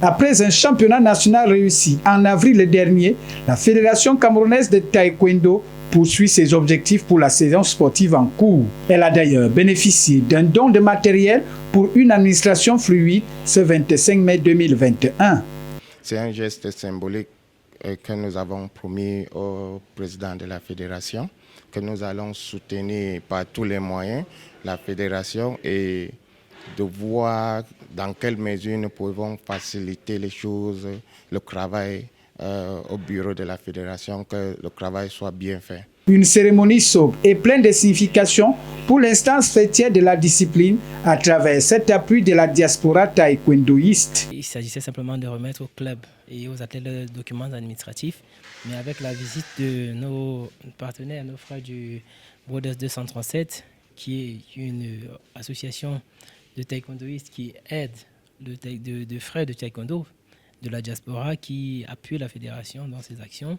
Après un championnat national réussi en avril dernier, la Fédération camerounaise de taekwondo poursuit ses objectifs pour la saison sportive en cours. Elle a d'ailleurs bénéficié d'un don de matériel pour une administration fluide ce 25 mai 2021. C'est un geste symbolique que nous avons promis au président de la fédération, que nous allons soutenir par tous les moyens la fédération et de voir dans quelle mesure nous pouvons faciliter les choses, le travail au bureau de la fédération, que le travail soit bien fait. Une cérémonie sobre et pleine de signification pour l'instance fêtière de la discipline à travers cet appui de la diaspora taekwondoïste. Il s'agissait simplement de remettre au club et aux athlètes leurs documents administratifs, mais avec la visite de nos partenaires, nos frères du Brothers 237, qui est une association de taekwondoïstes qui aide de frères de taekwondo de la diaspora qui appuie la fédération dans ses actions.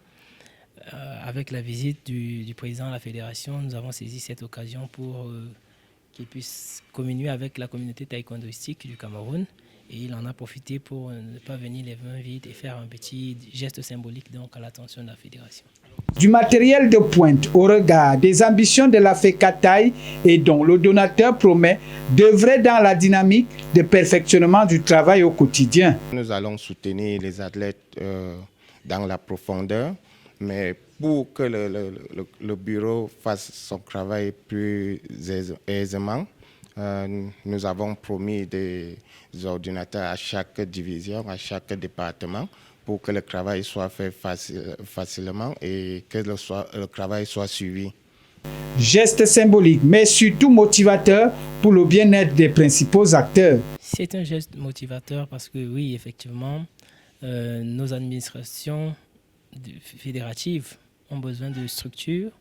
Avec la visite du président de la fédération, nous avons saisi cette occasion pour qu'il puisse communier avec la communauté taekwondoïstique du Cameroun. Et il en a profité pour ne pas venir les mains vides et faire un petit geste symbolique donc à l'attention de la fédération. Du matériel de pointe au regard des ambitions de la FECATAI et dont le donateur promet d'œuvrer dans la dynamique de perfectionnement du travail au quotidien. Nous allons soutenir les athlètes dans la profondeur, mais pour que le bureau fasse son travail plus aisément, nous avons promis des ordinateurs à chaque division, à chaque département, pour que le travail soit fait facilement et que le travail soit suivi. Geste symbolique, mais surtout motivateur pour le bien-être des principaux acteurs. C'est un geste motivateur parce que oui, effectivement, nos administrations fédératives ont besoin de structures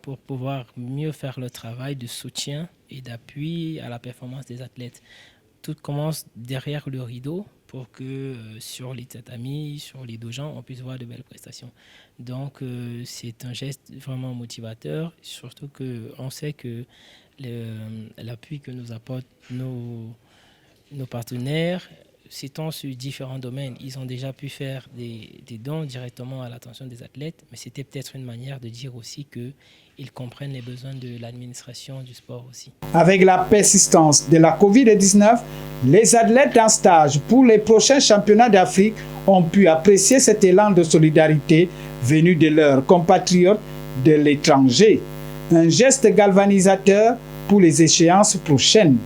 pour pouvoir mieux faire le travail de soutien et d'appui à la performance des athlètes. Tout commence derrière le rideau pour que sur les tatamis, sur les dojans, on puisse voir de belles prestations. Donc c'est un geste vraiment motivateur, surtout qu'on sait que l'appui que nous apportent nos partenaires s'étend sur différents domaines. Ils ont déjà pu faire des dons directement à l'attention des athlètes, mais c'était peut-être une manière de dire aussi qu'ils comprennent les besoins de l'administration du sport aussi. Avec la persistance de la Covid-19, les athlètes en stage pour les prochains championnats d'Afrique ont pu apprécier cet élan de solidarité venu de leurs compatriotes de l'étranger. Un geste galvanisateur pour les échéances prochaines.